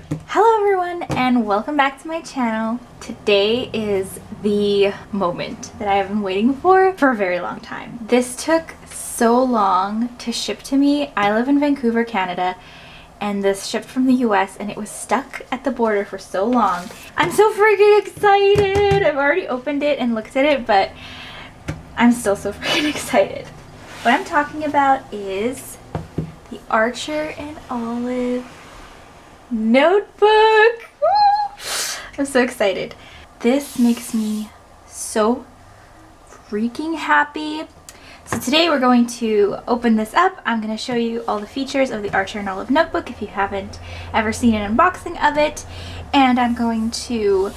Hello everyone and welcome back to my channel. Today is the moment that I have been waiting for a very long time. This took so long to ship to me. I live in Vancouver, Canada, and this shipped from the US and it was stuck at the border for so long. I'm so freaking excited! I've already opened it and looked at it, but I'm still so freaking excited. What I'm talking about is the Archer and Olive notebook. I'm so excited. This makes me so freaking happy. So today we're going to open this up. I'm going to show you all the features of the Archer and Olive notebook if you haven't ever seen an unboxing of it, and I'm going to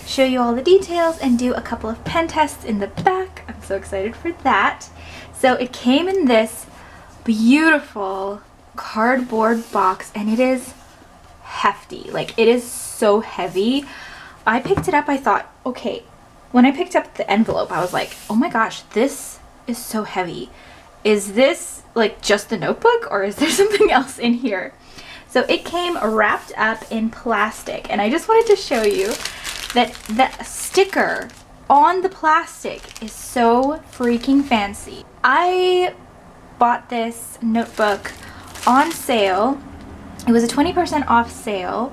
show you all the details and do a couple of pen tests in the back. I'm so excited for that. So it came in this beautiful cardboard box and it is hefty. Like, it is so heavy. I picked it up, I thought, okay, when I picked up the envelope I was like, oh my gosh, this is so heavy. Is this like just the notebook or is there something else in here? So it came wrapped up in plastic, and I just wanted to show you that the sticker on the plastic is so freaking fancy. I bought this notebook on sale. It was a 20% off sale,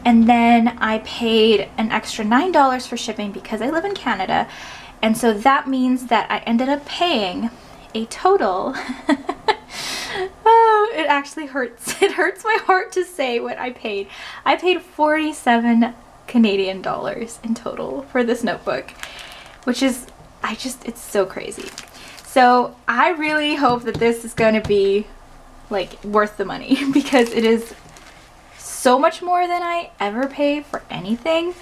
and then I paid an extra $9 for shipping because I live in Canada, and so that means that I ended up paying a total oh, it actually hurts. It hurts my heart to say what I paid. I paid 47 Canadian dollars in total for this notebook, which is, it's so crazy. So I really hope that this is going to be like worth the money because it is so much more than I ever pay for anything.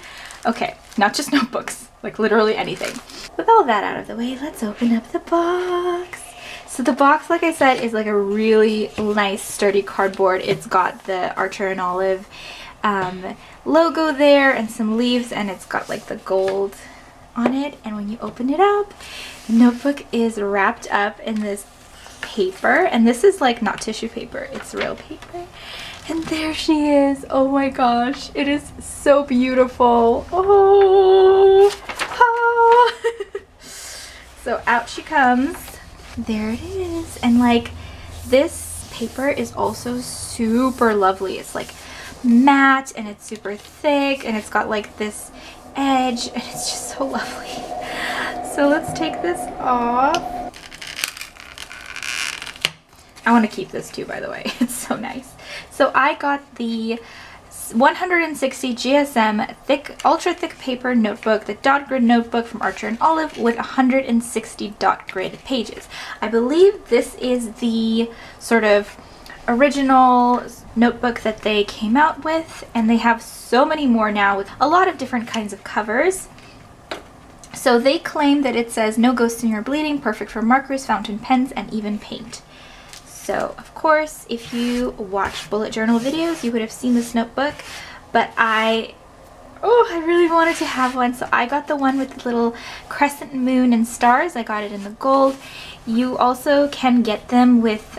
Okay, not just notebooks, like literally anything. With all that out of the way, let's open up the box. So the box, like I said, is like a really nice sturdy cardboard. It's got the Archer and Olive logo there and some leaves, and it's got like the gold on it. And when you open it up, the notebook is wrapped up in this paper, and this is like not tissue paper, it's real paper. And there she is. Oh my gosh, it is so beautiful. Oh, oh. So out she comes. There it is. And like, this paper is also super lovely. It's like matte and it's super thick and it's got like this edge and it's just so lovely. So let's take this off. I want to keep this too, by the way. It's so nice. So I got the 160 GSM thick, ultra thick paper notebook, the dot grid notebook from Archer and Olive with 160 dot grid pages. I believe this is the sort of original notebook that they came out with, and they have so many more now with a lot of different kinds of covers. So they claim that it says no ghosting or bleeding, perfect for markers, fountain pens, and even paint. So, of course, if you watch bullet journal videos, you would have seen this notebook, but I really wanted to have one, so I got the one with the little crescent moon and stars. I got it in the gold. You also can get them with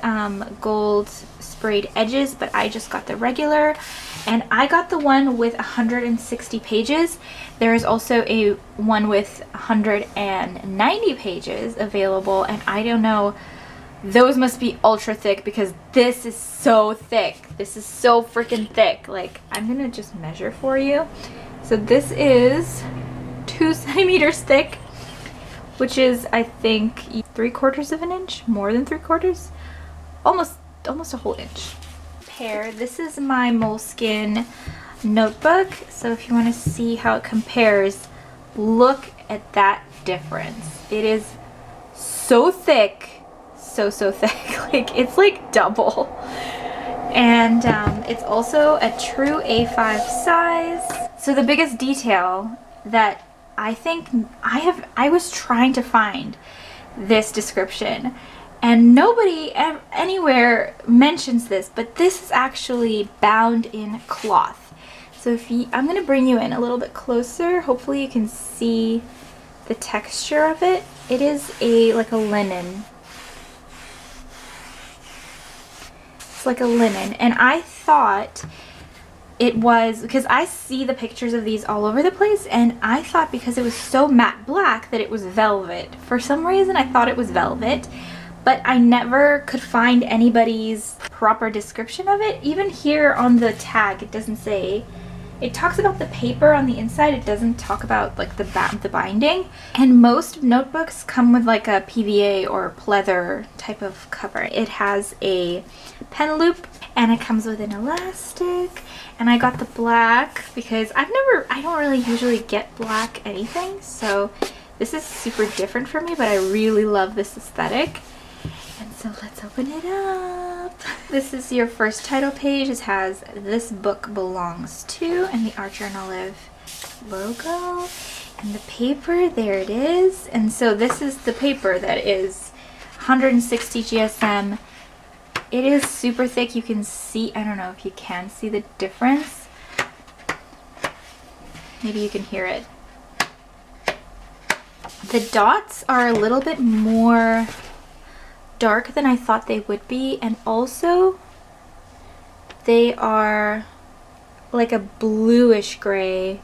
gold sprayed edges, but I just got the regular, and I got the one with 160 pages. There is also a one with 190 pages available, and I don't know, those must be ultra thick because this is so thick. This is so freaking thick. Like, I'm gonna just measure for you. So this is 2 centimeters thick, which is, I think, 3/4 of an inch, more than 3/4, almost a whole inch. This is my Moleskine notebook. So if you want to see how it compares, look at that difference. It is so thick. So thick. Like, it's like double. And it's a true A5 size. So the biggest detail that I think I was trying to find this description, and nobody anywhere mentions this, but this is actually bound in cloth. So I'm gonna bring you in a little bit closer. Hopefully you can see the texture of it. It is like a linen. It's like a linen, and I thought it was, because I see the pictures of these all over the place, and I thought because it was so matte black that it was velvet. For some reason I thought it was velvet, but I never could find anybody's proper description of it. Even here on the tag it doesn't say. It talks about the paper on the inside. It doesn't talk about like the binding. And most notebooks come with like a PVA or pleather type of cover. It has a pen loop and it comes with an elastic. And I got the black because I don't really usually get black anything. So this is super different for me, but I really love this aesthetic. And so let's open it up. This is your first title page. It has "This Book Belongs To" and the Archer and Olive logo. And the paper, there it is. And so this is the paper that is 160 GSM. It is super thick. You can see, I don't know if you can see the difference. Maybe you can hear it. The dots are a little bit more dark than I thought they would be, and also they are like a bluish gray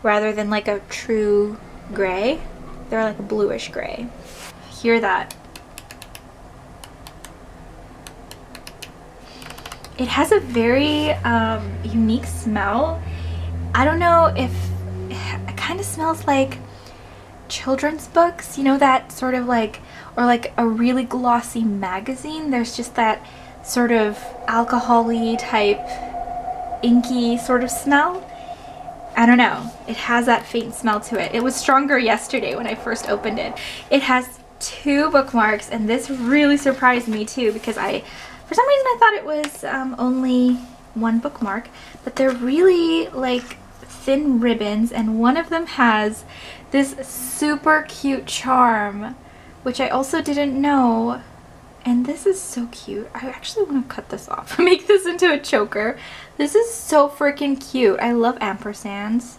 rather than like a true gray. They're like a bluish gray. Hear that? It has a very unique smell. I don't know if it kind of smells like children's books, you know, that sort of like, or like a really glossy magazine. There's just that sort of alcohol-y type inky sort of smell. I don't know, it has that faint smell to it. It was stronger yesterday when I first opened it. It has 2 bookmarks, and this really surprised me too, because for some reason I thought it was only 1 bookmark, but they're really like thin ribbons, and one of them has this super cute charm, which I also didn't know. And this is so cute. I actually want to cut this off and make this into a choker. This is so freaking cute. I love ampersands,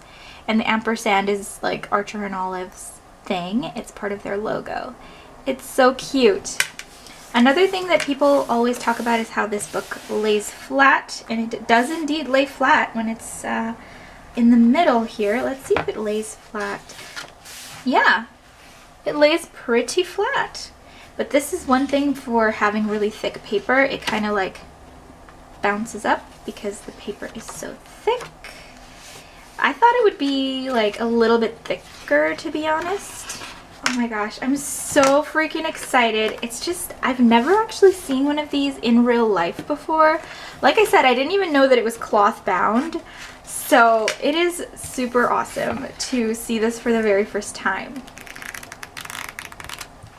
and the ampersand is like Archer and Olive's thing. It's part of their logo. It's so cute. Another thing that people always talk about is how this book lays flat, and it does indeed lay flat when it's in the middle here. Let's see if it lays flat. Yeah, it lays pretty flat. But this is one thing for having really thick paper. It kind of like bounces up because the paper is so thick. I thought it would be like a little bit thicker, to be honest. Oh my gosh, I'm so freaking excited. It's just, I've never actually seen one of these in real life before. Like I said, I didn't even know that it was cloth bound. So it is super awesome to see this for the very first time.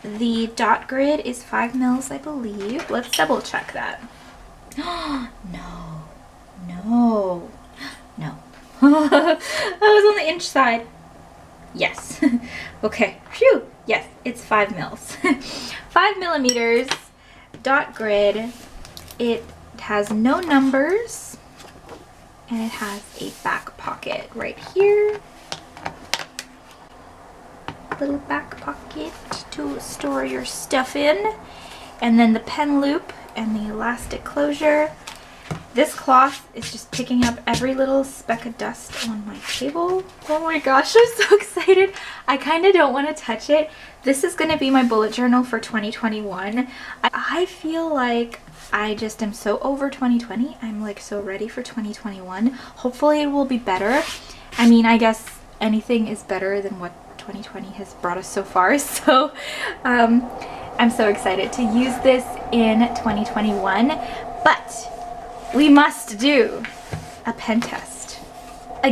The dot grid is 5 mils, I believe. Let's double check that. No, no, no. I was on the inch side. Yes. Okay. Phew. Yes, it's 5 mils. 5 millimeters dot grid. It has no numbers, and it has a back pocket right here. Little back pocket to store your stuff in, and then the pen loop and the elastic closure. This cloth is just picking up every little speck of dust on my table. Oh my gosh, I'm so excited. I kind of don't want to touch it. This is going to be my bullet journal for 2021. I feel like I just am so over 2020. I'm like so ready for 2021. Hopefully it will be better. I mean, I guess anything is better than what 2020 has brought us so far, so I'm so excited to use this in 2021, but we must do a pen test. I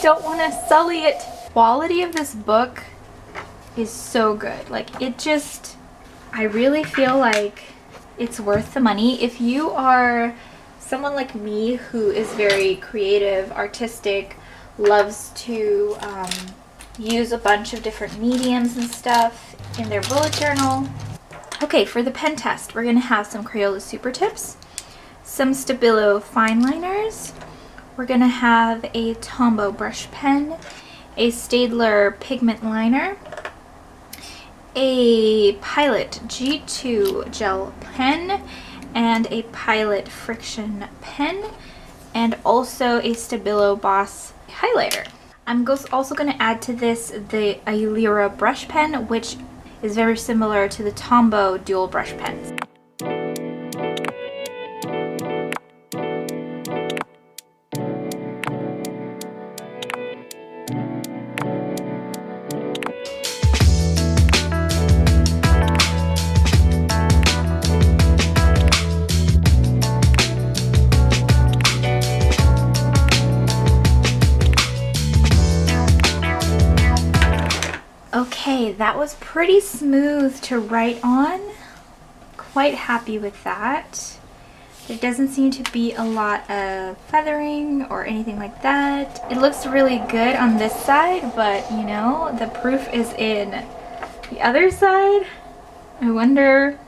don't want to sully it. Quality of this book is so good. Like, it just, I really feel like it's worth the money. If you are someone like me who is very creative, artistic, loves to use a bunch of different mediums and stuff in their bullet journal. Okay, for the pen test, we're going to have some Crayola Super Tips, some Stabilo fine liners, we're going to have a Tombow brush pen, a Staedtler pigment liner, a Pilot G2 gel pen, and a Pilot friction pen, and also a Stabilo Boss highlighter. I'm also going to add to this the Ailira brush pen, which is very similar to the Tombow dual brush pens. Okay, that was pretty smooth to write on. Quite happy with that. There doesn't seem to be a lot of feathering or anything like that. It looks really good on this side, but you know, the proof is in the other side. I wonder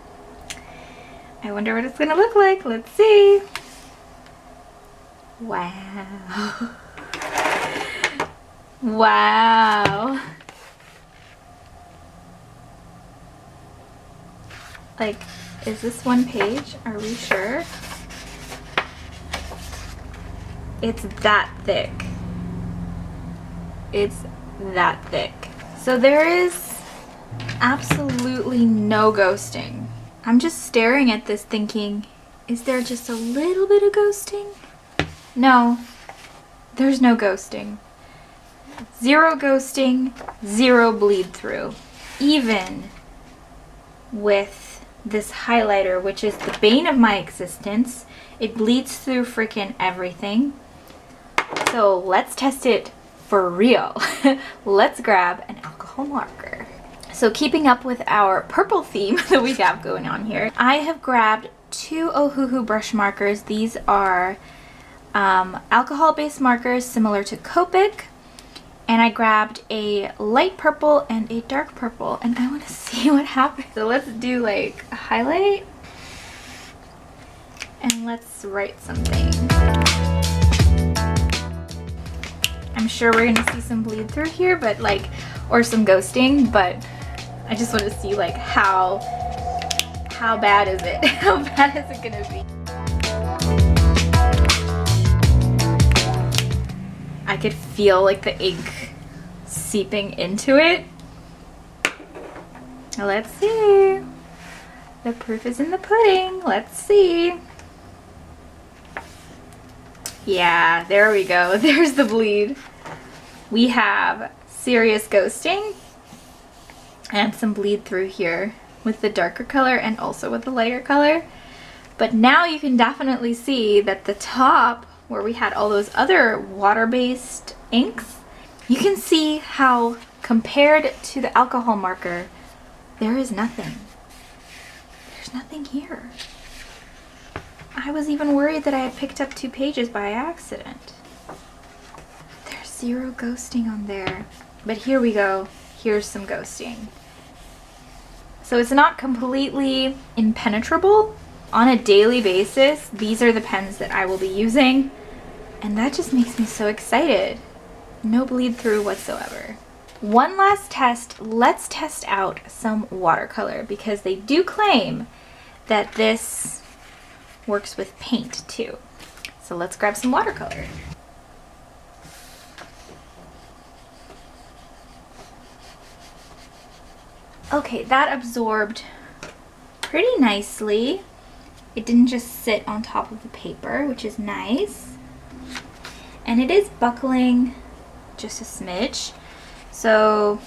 what it's gonna look like. Let's see. Wow. Wow. Like, is this one page? Are we sure? It's that thick. It's that thick. So there is absolutely no ghosting. I'm just staring at this thinking, is there just a little bit of ghosting? No, there's no ghosting. Zero ghosting, zero bleed through. Even with this highlighter, which is the bane of my existence. It bleeds through freaking everything. So let's test it for real. Let's grab an alcohol marker. So keeping up with our purple theme that we have going on here, I have grabbed two Ohuhu brush markers. These are alcohol-based markers similar to Copic. And I grabbed a light purple and a dark purple, and I want to see what happens. So let's do like a highlight, and let's write something. I'm sure we're gonna see some bleed through here, but like, or some ghosting, but I just want to see like how bad is it? How bad is it gonna be? I could feel like the ink seeping into it. Let's see. The proof is in the pudding. Let's see. Yeah, there we go. There's the bleed. We have serious ghosting and some bleed through here with the darker color and also with the lighter color. But now you can definitely see that the top, where we had all those other water-based inks, you can see how compared to the alcohol marker, there is nothing. There's nothing here. I was even worried that I had picked up 2 pages by accident. There's zero ghosting on there. But here we go. Here's some ghosting. So it's not completely impenetrable. On a daily basis, these are the pens that I will be using. And that just makes me so excited. No bleed through whatsoever. One last test. Let's test out some watercolor, because they do claim that this works with paint too. So let's grab some watercolor. Okay, that absorbed pretty nicely. It didn't just sit on top of the paper, which is nice. And it is buckling just a smidge. So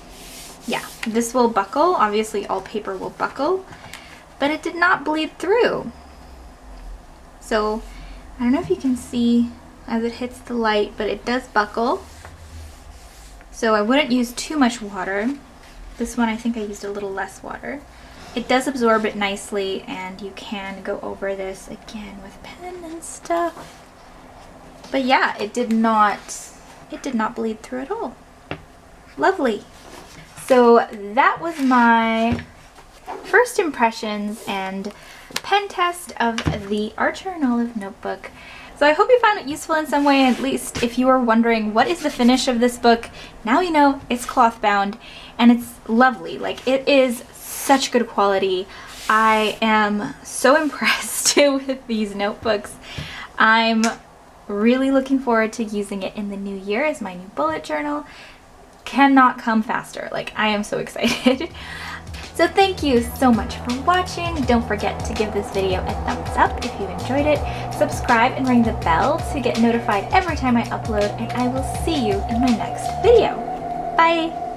yeah, this will buckle. Obviously all paper will buckle, but it did not bleed through. So I don't know if you can see as it hits the light, but it does buckle. So I wouldn't use too much water. This one I think I used a little less water. It does absorb it nicely, and you can go over this again with pen and stuff. But yeah, it did not bleed through at all. Lovely. So that was my first impressions and pen test of the Archer and Olive notebook. So I hope you found it useful in some way. At least if you were wondering what is the finish of this book, now you know. It's cloth bound and it's lovely. Like, it is such good quality. I am so impressed with these notebooks. I'm really looking forward to using it in the new year as my new bullet journal. Cannot come faster. Like, I am so excited. So thank you so much for watching. Don't forget to give this video a thumbs up if you enjoyed it. Subscribe and ring the bell to get notified every time I upload, and I will see you in my next video. Bye!